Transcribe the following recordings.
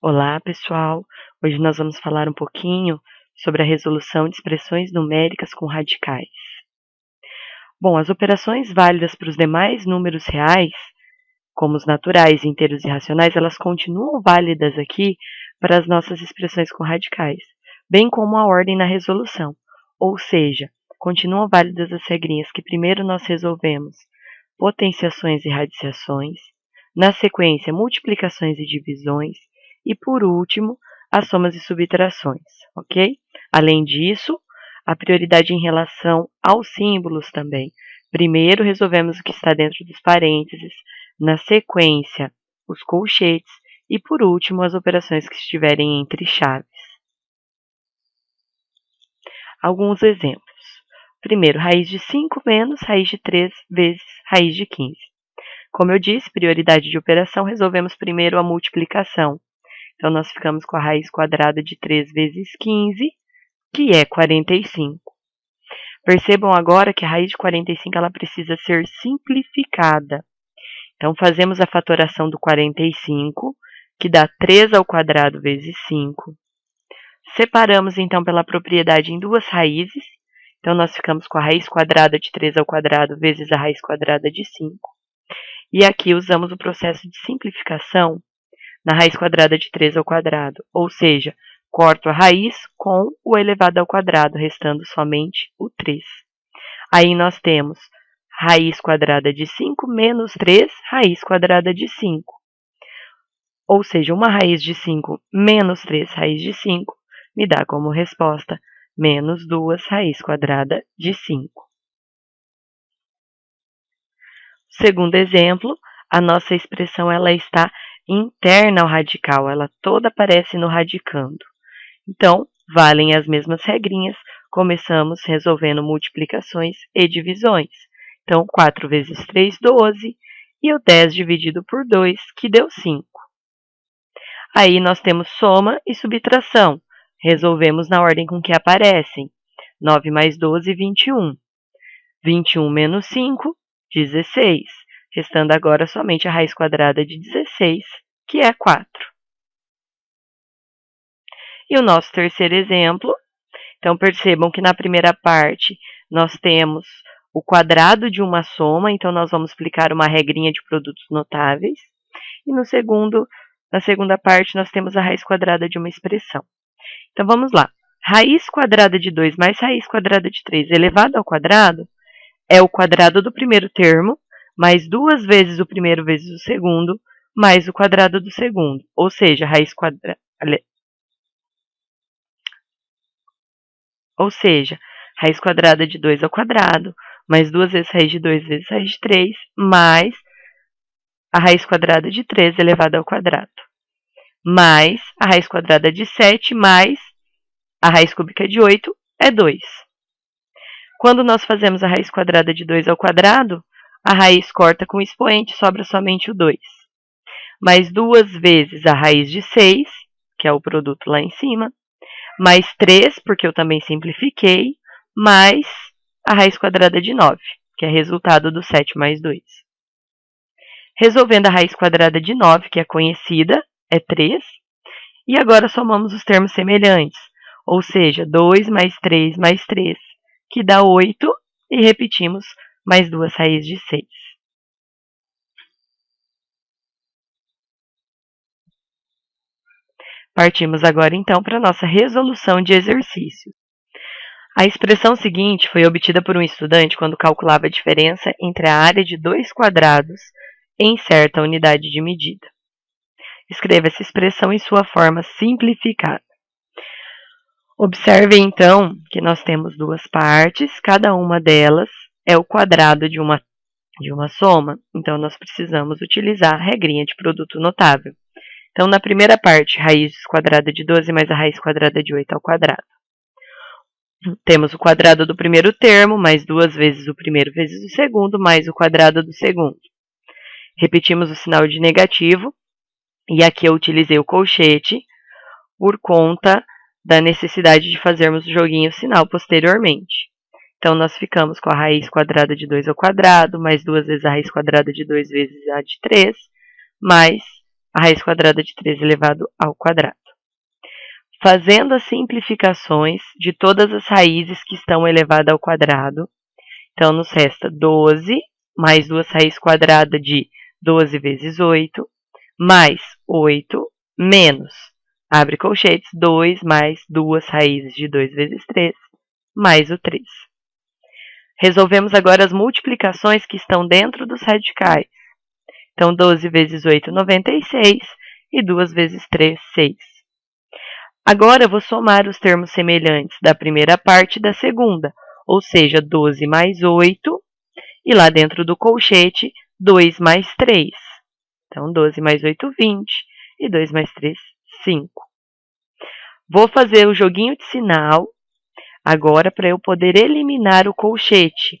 Olá, pessoal! Hoje nós vamos falar um pouquinho sobre a resolução de expressões numéricas com radicais. Bom, as operações válidas para os demais números reais, como os naturais, inteiros e racionais, elas continuam válidas aqui para as nossas expressões com radicais, bem como a ordem na resolução. Ou seja, continuam válidas as regrinhas que primeiro nós resolvemos potenciações e radiciações, na sequência multiplicações e divisões, e por último, as somas e subtrações, ok? Além disso, a prioridade em relação aos símbolos também. Primeiro resolvemos o que está dentro dos parênteses, na sequência, os colchetes, e por último, as operações que estiverem entre chaves. Alguns exemplos. Primeiro, raiz de 5 menos raiz de 3 vezes raiz de 15. Como eu disse, prioridade de operação, resolvemos primeiro a multiplicação. Então, nós ficamos com a raiz quadrada de 3 vezes 15, que é 45. Percebam agora que a raiz de 45 ela precisa ser simplificada. Então, fazemos a fatoração do 45, que dá 3 ao quadrado vezes 5. Separamos, então, pela propriedade em duas raízes. Então, nós ficamos com a raiz quadrada de 3 ao quadrado vezes a raiz quadrada de 5. E aqui usamos o processo de simplificação na raiz quadrada de 3 ao quadrado, ou seja, corto a raiz com o elevado ao quadrado, restando somente o 3. Aí nós temos raiz quadrada de 5 menos 3, raiz quadrada de 5. Ou seja, uma raiz de 5 menos 3, raiz de 5, me dá como resposta menos 2, raiz quadrada de 5. Segundo exemplo, a nossa expressão ela está interna ao radical, ela toda aparece no radicando. Então, valem as mesmas regrinhas, começamos resolvendo multiplicações e divisões. Então, 4 vezes 3, 12, e o 10 dividido por 2, que deu 5. Aí nós temos soma e subtração, resolvemos na ordem com que aparecem. 9 mais 12, 21. 21 menos 5, 16. Restando agora somente a raiz quadrada de 16, que é 4. E o nosso terceiro exemplo, então percebam que na primeira parte nós temos o quadrado de uma soma, então nós vamos aplicar uma regrinha de produtos notáveis. E na segunda parte nós temos a raiz quadrada de uma expressão. Então vamos lá. Raiz quadrada de 2 mais raiz quadrada de 3 elevado ao quadrado é o quadrado do primeiro termo, mais 2 vezes o primeiro vezes o segundo, mais o quadrado do segundo. Ou seja, raiz quadrada de 2 ao quadrado, mais 2 vezes raiz de 2 vezes raiz de 3, mais a raiz quadrada de 3 elevado ao quadrado, mais a raiz quadrada de 7, mais a raiz cúbica de 8, é 2. Quando nós fazemos a raiz quadrada de 2 ao quadrado, a raiz corta com o expoente, sobra somente o 2. Mais 2 vezes a raiz de 6, que é o produto lá em cima, mais 3, porque eu também simplifiquei, mais a raiz quadrada de 9, que é resultado do 7 mais 2. Resolvendo a raiz quadrada de 9, que é conhecida, é 3, e agora somamos os termos semelhantes, ou seja, 2 mais 3 mais 3, que dá 8, e repetimos mais 2 raízes de 6. Partimos agora, então, para a nossa resolução de exercício. A expressão seguinte foi obtida por um estudante quando calculava a diferença entre a área de 2 quadrados em certa unidade de medida. Escreva essa expressão em sua forma simplificada. Observe, então, que nós temos duas partes, cada uma delas é o quadrado de uma soma, então nós precisamos utilizar a regrinha de produto notável. Então, na primeira parte, raiz quadrada de 12 mais a raiz quadrada de 8 ao quadrado. Temos o quadrado do primeiro termo, mais 2 vezes o primeiro vezes o segundo, mais o quadrado do segundo. Repetimos o sinal de negativo, e aqui eu utilizei o colchete por conta da necessidade de fazermos o joguinho sinal posteriormente. Então, nós ficamos com a raiz quadrada de 2 ao quadrado, mais 2 vezes a raiz quadrada de 2 vezes a de 3, mais a raiz quadrada de 3 elevado ao quadrado. Fazendo as simplificações de todas as raízes que estão elevadas ao quadrado, então nos resta 12 mais 2 raiz quadrada de 12 vezes 8, mais 8, menos, abre colchetes, 2 mais 2 raízes de 2 vezes 3, mais o 3. Resolvemos agora as multiplicações que estão dentro dos radicais. Então, 12 vezes 8, 96, e 2 vezes 3, 6. Agora, eu vou somar os termos semelhantes da primeira parte e da segunda, ou seja, 12 mais 8, e lá dentro do colchete, 2 mais 3. Então, 12 mais 8, 20, e 2 mais 3, 5. Vou fazer o joguinho de sinal agora para eu poder eliminar o colchete.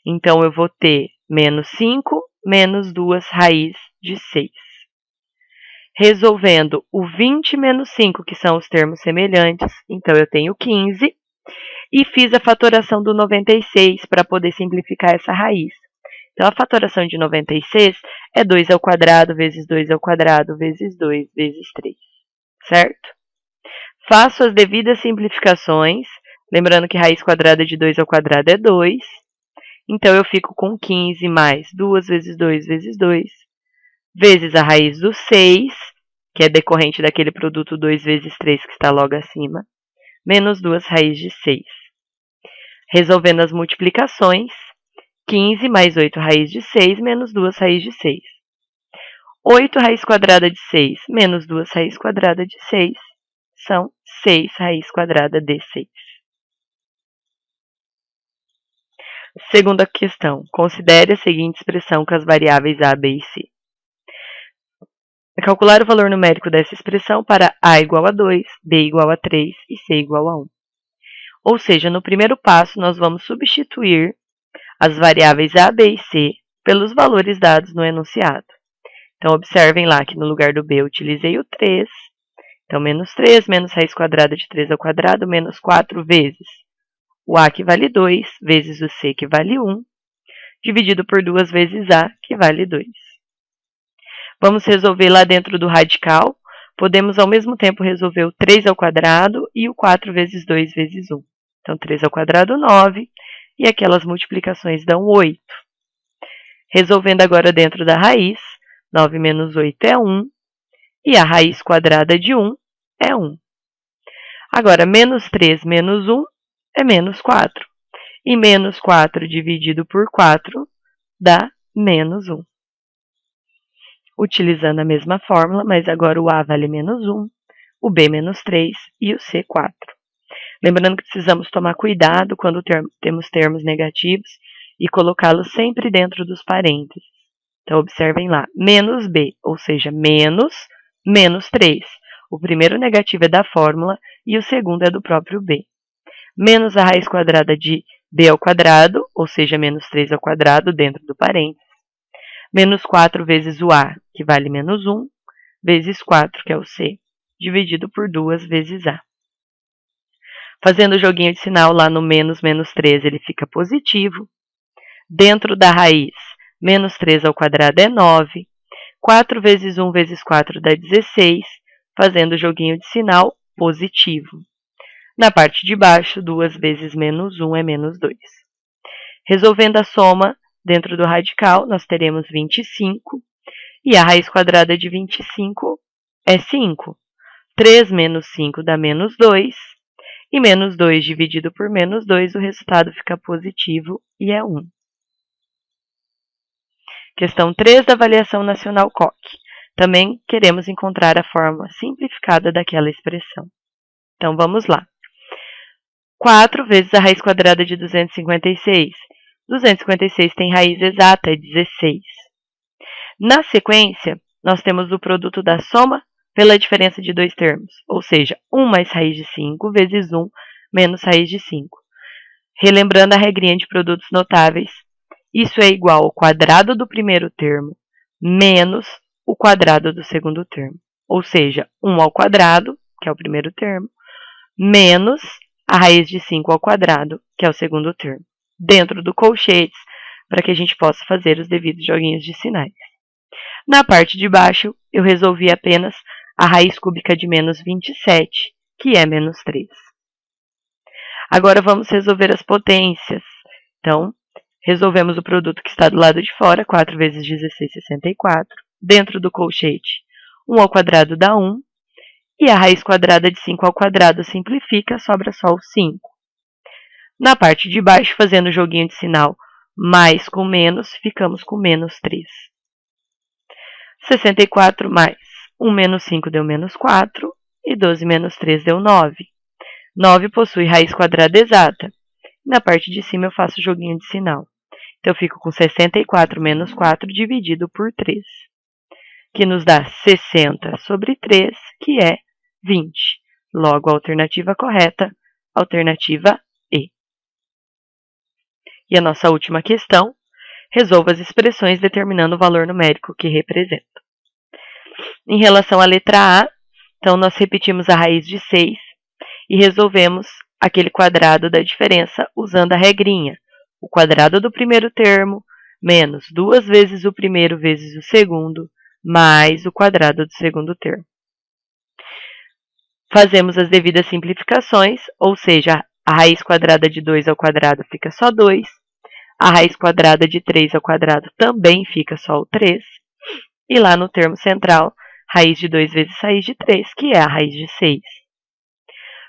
Então, eu vou ter menos 5, menos 2 raiz de 6. Resolvendo o 20 menos 5, que são os termos semelhantes, então eu tenho 15, e fiz a fatoração do 96 para poder simplificar essa raiz. Então, a fatoração de 96 é 2 ao quadrado vezes 2 ao quadrado vezes 2 vezes 3, certo? Faço as devidas simplificações, lembrando que raiz quadrada de 2 ao quadrado é 2, então eu fico com 15 mais 2 vezes 2 vezes 2, vezes a raiz do 6, que é decorrente daquele produto 2 vezes 3 que está logo acima, menos 2 raiz de 6. Resolvendo as multiplicações, 15 mais 8 raiz de 6 menos 2 raiz de 6. 8 raiz quadrada de 6 menos 2 raiz quadrada de 6 são 6 raiz quadrada de 6. Segunda questão. Considere a seguinte expressão com as variáveis a, b e c. Calcular o valor numérico dessa expressão para a igual a 2, b igual a 3 e c igual a 1. Ou seja, no primeiro passo, nós vamos substituir as variáveis a, b e c pelos valores dados no enunciado. Então, observem lá que no lugar do b eu utilizei o 3. Então, menos 3, menos raiz quadrada de 3 ao quadrado, menos 4 vezes o a, que vale 2, vezes o c, que vale 1, dividido por 2 vezes a, que vale 2. Vamos resolver lá dentro do radical. Podemos, ao mesmo tempo, resolver o 3 ao quadrado e o 4 vezes 2 vezes 1. Então, 3 ao quadrado, 9, e aquelas multiplicações dão 8. Resolvendo agora dentro da raiz, 9 menos 8 é 1, e a raiz quadrada de 1 é 1. Agora, menos 3 menos 1 é menos 4. E menos 4 dividido por 4 dá menos 1. Utilizando a mesma fórmula, mas agora o a vale menos 1, o b menos 3 e o c 4. Lembrando que precisamos tomar cuidado quando temos termos negativos e colocá-los sempre dentro dos parênteses. Então, observem lá, menos b, ou seja, menos 3. O primeiro negativo é da fórmula e o segundo é do próprio b. Menos a raiz quadrada de b ao quadrado, ou seja, menos 3 ao quadrado dentro do parênteses. Menos 4 vezes o a, que vale menos 1, vezes 4, que é o c, dividido por 2 vezes a. Fazendo o joguinho de sinal lá no menos 3, ele fica positivo. Dentro da raiz, menos 3 ao quadrado é 9. 4 vezes 1 vezes 4 dá 16, fazendo o joguinho de sinal positivo. Na parte de baixo, 2 vezes menos 1 é menos 2. Resolvendo a soma, dentro do radical, nós teremos 25, e a raiz quadrada de 25 é 5. 3 menos 5 dá menos 2, e menos 2 dividido por menos 2, o resultado fica positivo e é 1. Questão 3 da avaliação nacional COC. Também queremos encontrar a forma simplificada daquela expressão. Então, vamos lá. 4 vezes a raiz quadrada de 256. 256 tem raiz exata, é 16. Na sequência, nós temos o produto da soma pela diferença de dois termos, ou seja, 1 mais raiz de 5 vezes 1 menos raiz de 5. Relembrando a regrinha de produtos notáveis, isso é igual ao quadrado do primeiro termo menos o quadrado do segundo termo. Ou seja, 1 ao quadrado, que é o primeiro termo, menos a raiz de 5 ao quadrado, que é o segundo termo. Dentro do colchetes, para que a gente possa fazer os devidos joguinhos de sinais. Na parte de baixo, eu resolvi apenas a raiz cúbica de menos 27, que é menos 3. Agora vamos resolver as potências. Então, resolvemos o produto que está do lado de fora, 4 vezes 16, 64. Dentro do colchete, 1 ao quadrado dá 1. E a raiz quadrada de 5 ao quadrado simplifica, sobra só o 5. Na parte de baixo, fazendo o joguinho de sinal mais com menos, ficamos com menos 3. 64 mais 1 menos 5 deu menos 4. E 12 menos 3 deu 9. 9 possui raiz quadrada exata. Na parte de cima eu faço o joguinho de sinal. Então eu fico com 64 menos 4 dividido por 3. Que nos dá 60 sobre 3, que é 20. Logo, a alternativa correta, alternativa E. E a nossa última questão, resolva as expressões determinando o valor numérico que representam. Em relação à letra A, então nós repetimos a raiz de 6 e resolvemos aquele quadrado da diferença usando a regrinha. O quadrado do primeiro termo menos 2 vezes o primeiro vezes o segundo, mais o quadrado do segundo termo. Fazemos as devidas simplificações, ou seja, a raiz quadrada de 2 ao quadrado fica só 2, a raiz quadrada de 3 ao quadrado também fica só o 3, e lá no termo central, raiz de 2 vezes raiz de 3, que é a raiz de 6.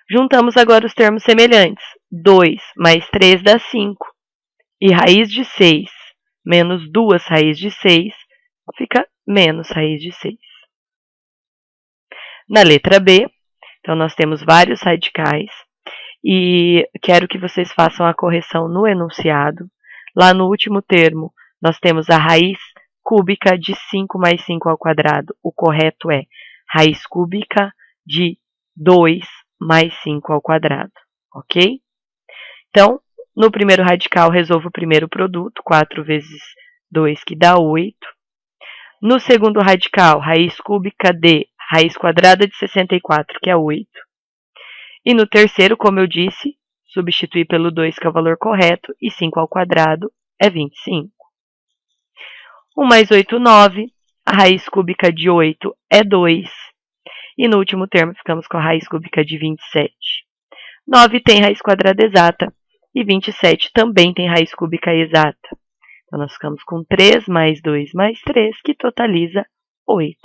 Juntamos agora os termos semelhantes. 2 mais 3 dá 5, e raiz de 6 menos 2 raiz de 6 fica menos raiz de 6. Na letra B, então nós temos vários radicais e quero que vocês façam a correção no enunciado. Lá no último termo, nós temos a raiz cúbica de 5 mais 5 ao quadrado. O correto é raiz cúbica de 2 mais 5 ao quadrado, ok? Então, no primeiro radical, resolvo o primeiro produto, 4 vezes 2, que dá 8. No segundo radical, raiz cúbica de raiz quadrada de 64, que é 8. E no terceiro, como eu disse, substituir pelo 2, que é o valor correto, e 5 ao quadrado é 25. 1 mais 8, 9. A raiz cúbica de 8 é 2. E no último termo, ficamos com a raiz cúbica de 27. 9 tem raiz quadrada exata e 27 também tem raiz cúbica exata. Então, nós ficamos com 3 mais 2 mais 3, que totaliza 8.